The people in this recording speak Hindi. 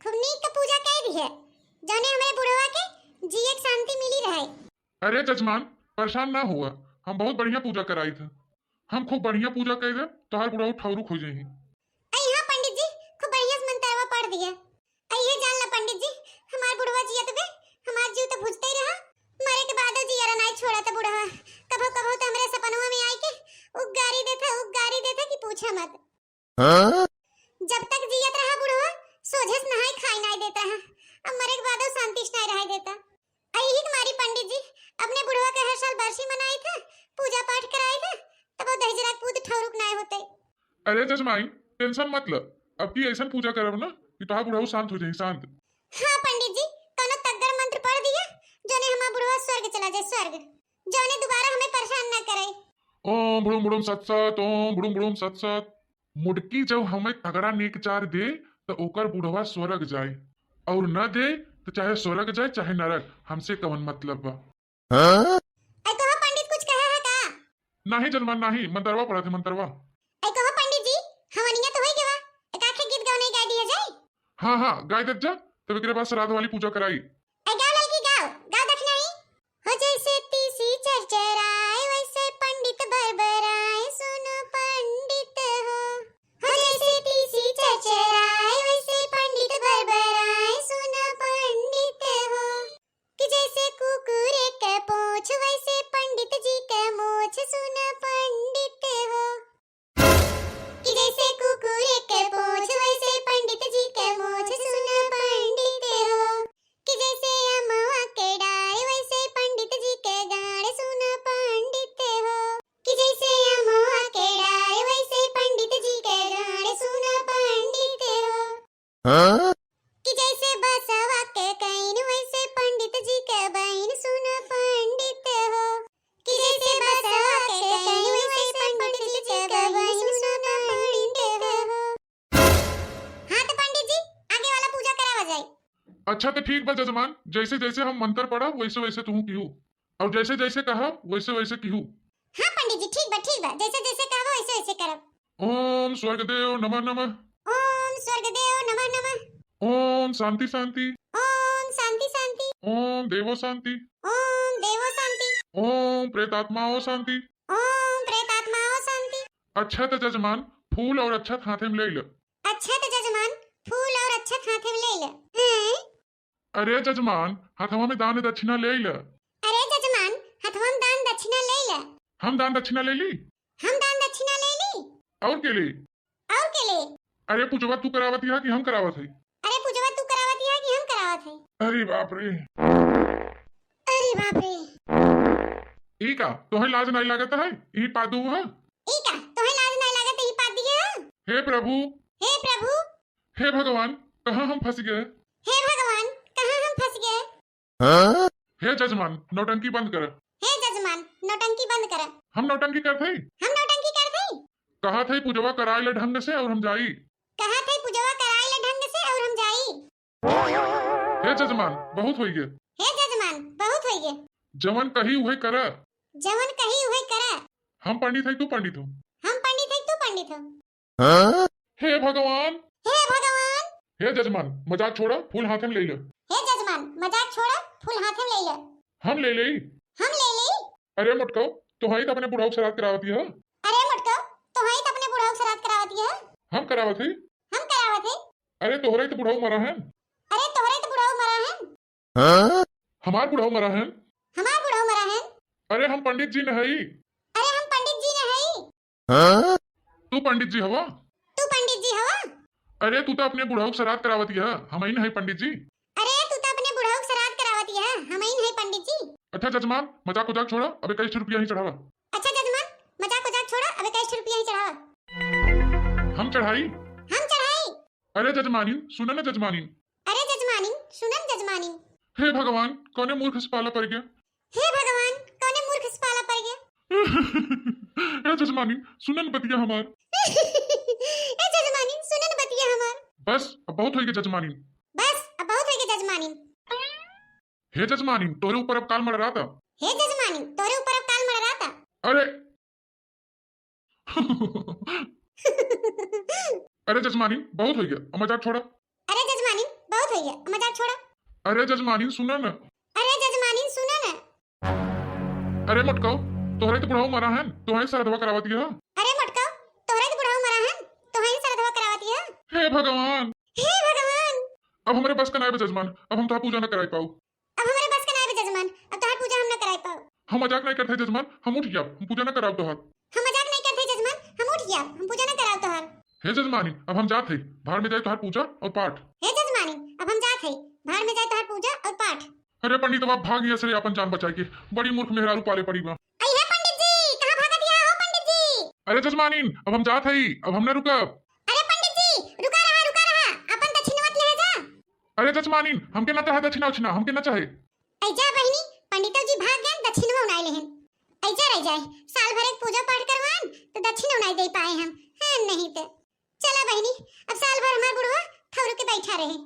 खूब नीक का पूजा कर दी है जाने हमारे बुढ़वा के जी एक शांति मिली रहे। अरे जजमान, परेशान ना हुआ। हम बहुत बढ़िया पूजा कराई थे। हम खूब बढ़िया पूजा कर दे तो हर बुढ़ाऊ ठाउरू हो जाही। आई हां पंडित जी, खूब बढ़िया से मंत्रवा पढ़ दिया। आई ये जान ला पंडित जी, हमार बुढ़वा जिया तो बे हमार जीव तो बुझते ही रहा। मरे के बाद जिया नहीं छोड़ा था बुढ़वा। कभो कभो तो हमरे सपनवा में आई के उगारी देता कि पूछा मत। हाँ? जब तक जियत रहा बुढ़वा सोझस नहाई खाई नहीं देता है। अब मरे के बाद शांति नहीं रह देता। आई ही तुम्हारी पंडित जी अपने बुढ़वा के हर साल बरसी मनाई था, पूजा पाठ कराई था, तब वो दहजरा पूत ठौरुक नहीं होते। अरे जजमाई, टेंशन मत ल। अब की ऐसा पूजा करब ना कि तोहार बुढ़ाऊ शांत हो जाही, शांत। हां पंडित जी, कोनो तगड़ मंत्र पढ़ दिया जोने हमार बुढ़वा स्वर्ग चला जाए, स्वर्ग जोने दोबारा हमें परेशान ना करे। ओम बुड़ुम बुड़ुम सत सत, ओम बुड़ुम बुड़ुम सत सत। मुड़की जब हमें तगड़ा नेक चार दे तो ओकर बुढ़वा स्वर्ग जाए, और न दे तो चाहे स्वर्ग जाए चाहे नरक, हमसे कवन मतलब बा। हाँ? आई तो पंडित कुछ कहा है का? नहीं जजमान नहीं, मंतरवा पढ़ा थे, मंतरवा। आई तो पंडित जी हवनिया तो होई गेवा, एक आखे गीत गाने गा दिया जाए। हाँ हाँ, गाय दे जा, तब एकरे बाद श्राद्ध वाली पूजा कराई। आई गाओ लड़की गाओ, गाओ दक्षिणा ही। हो जैसे तीसी चरचराए वैसे पंडित बरबराए, सुनो पंडित हो जैसे तीसी चरचराए वैसे पंडित बरबराए, सुनो पंडित हो कि जैसे कुकुरे के पूंछ वैसे पंडित जी के मूंछ, सुनो पंडित हो कि जैसे कुकुरे के पूंछ वैसे पंडित जी के मूंछ, सुनो पंडित हो कि जैसे अमवा के डाल वैसे पंडित जी के गाड़, सुनो पंडित हो कि जैसे अमवा के डाल वैसे पंडित जी के गाड़, सुनो पंडित हो हाँ? कि जैसे बसवा के कैन वैसे पंडित जी के बैन, सुनो पंडित हो कि जैसे बसवा के कैन वैसे पंडित जी के बैन, सुनो पंडित हो। हाँ तो पंडित जी आगे वाला पूजा करावा जाए। अच्छा तो ठीक बा जजमान, जैसे जैसे हम मंत्र पढ़ा वैसे वैसे तू कीहू, और जैसे जैसे कहा वैसे वैसे कीहू। हाँ पंडित जी ठीक बा, जैसे जैसे कहो वैसे वैसे करब। ओम स्वर्गदेव नमः नमः, ओम स्वर्गदेव नमः नमः, ओम शांति शांति, ओम शांति शांति, ओम देवो शांति, ओम देवो शांति, ओम प्रेतात्माओ शांति। ओम प्रेतात्माओ शांति। अच्छा तो जजमान, फूल और अच्छा हाथे में ले लो। अच्छा तो जजमान फूल और अच्छा हाथे में ले ले। हैं? अरे जजमान, हाथवा में दान दक्षिणा ले लो। अरे जजमान हथवा में दान दक्षिणा ले ले। हम दान दक्षिणा ले ली, हम दान दक्षिणा ले ली। और के ली? और के ले? अरे पूजवा तू करावती है कि हम करावत है? अरे पूजवा तू करावती है कि हम करावत है? अरे बाप रे, अरे बाप रे, ई का तोहे लाज नहीं लागत है? ई पादू है? ई का तोहे लाज नहीं लागत ई पाद दिया? हे प्रभु, हे प्रभु, हे भगवान, कहाँ हम फंस गए? हे भगवान कहाँ हम फंस गए? हाँ? हे जजमान, नौटंकी बंद कर। हे जजमान नौटंकी बंद कर। हम नौटंकी करते ही हम नौटंकी कर दई। कहा थे पूजवा कराए ले ढंग से और हम जाई। कहा थे पूजवा कराई ले ढंग से और हम जाई। हे जजमान, बहुत हो गए। हे जजमान बहुत होई गे। जवन कही उहे कर। जवन कही उहे करा। हम पंडित है, तू पंडित हो। हम पंडित है तू पंडित हो। हाँ? हे भगवान, हे भगवान, हे जजमान, मजाक छोड़ा, फूल हाथ में ले लो। हे जजमान मजाक छोड़ा, फूल हाथ में ले ले। हम ले ले। हम ले ले। अरे मुटको, तो है अपने बुढ़ाऊ श्राद्ध करावती है? अरे मुटको, तो है अपने बुढ़ाऊ श्राद्ध करावती है? हम करावत है। हम करावत है। अरे तोहरे तो बुढ़ाऊ मरा है। अरे तोहरे तो बुढ़ाऊ मरा है। हाँ? हमार बुढ़ाऊ मरा है। हमार बुढ़ाऊ मरा है। अरे हम पंडित जी नहीं। अरे हम पंडित जी नहीं। हाँ? तू पंडित जी हवा? तू पंडित जी हवा? अरे तू तो अपने बुढ़ाऊ श्राद्ध करावती है, हम ही नहीं पंडित जी। अरे तू तो अपने बुढ़ाऊ श्राद्ध करावती है, हम ही नहीं पंडित जी। अच्छा जजमान, मजाक उजाक छोड़ा, अब 21 रुपया ही चढ़ावा। अच्छा जजमान मजाक उजाक छोड़ा, अब 21 रुपया ही चढ़ावा। हम चढ़ाई। हम चढ़ाई। अरे जजमानी सुन न जजमानी। अरे जजमानी सुनन जजमानी। हे भगवान, कौने मूर्ख से पाला पड़ गया? हे भगवान कौने मूर्ख से पाला पड़ गया? हे जजमानी सुनन बतिया हमार। ए जजमानी सुनन बतिया हमार। बस अब बहुत हो गया जजमानी। बस अब बहुत हो गया जजमानी। हे जजमानी, तोरे ऊपर अब काल मर रहा था। हे जजमानी तोरे ऊपर अब काल मर रहा था। अरे अरे जजमानी बहुत हो गया, अब मजाक छोड़ा। अरे जजमानी बहुत भैया मजाक छोड़ो। अरे जजमानी सुना न। अरे जजमानी सुनो ना। अरे मटकाओ, तोहरे तो बुढ़ाऊ मरा है, तोहरे सरधवा करावा दिया। अरे मटका तोहरे तो बुढ़ाऊ मरा है, तोहरे सरधवा करावती है। हे भगवान, हे भगवान, अब हमारे बस का ना है जजमान, अब हम तो पूजा न कराई पाऊ। अब हमारे बस का ना है जजमान, अब तोहर पूजा हम न कराई पाओ। हम मजाक नहीं करते जजमान, हम उठ गया, हम पूजा न कराओ तोहर। हम मजाक नहीं करते जजमान, हम उठ गया, हम पूजा न कराओ तोहर। हे जजमानी, अब हम जाते भाड़ में जाए तोहर पूजा और पाठ। हे जजमानी, अब हम जात है, भाड़ में जाए तोहर पूजा और पाठ। अरे पंडित अब भाग गया सरे अपन जान बचाए के, बड़ी मूर्ख मेहरारू पाले पड़ी बा। आई है पंडित जी, कहां भागा दिया हो पंडित जी? अरे जजमानी, अब हम जात हई, अब हम न रुकब। अरे पंडित जी, रुका रहा, अपन दक्षिणवत ले जा। अरे जजमानी, हमके न चाहे दक्षिणा उछिना, हमके न चाहे। ऐजा बहिनी, पंडितव जी भाग गए दक्षिणवा उनाई लेहन। ऐजा रह जाए, साल भर एक पूजा पाठ करवान तो दक्षिण उनाई दे पाए हम, हैं नहीं तो। चला बहिनी, अब साल भर हमार बुढ़वा ठौर के बैठा रहे।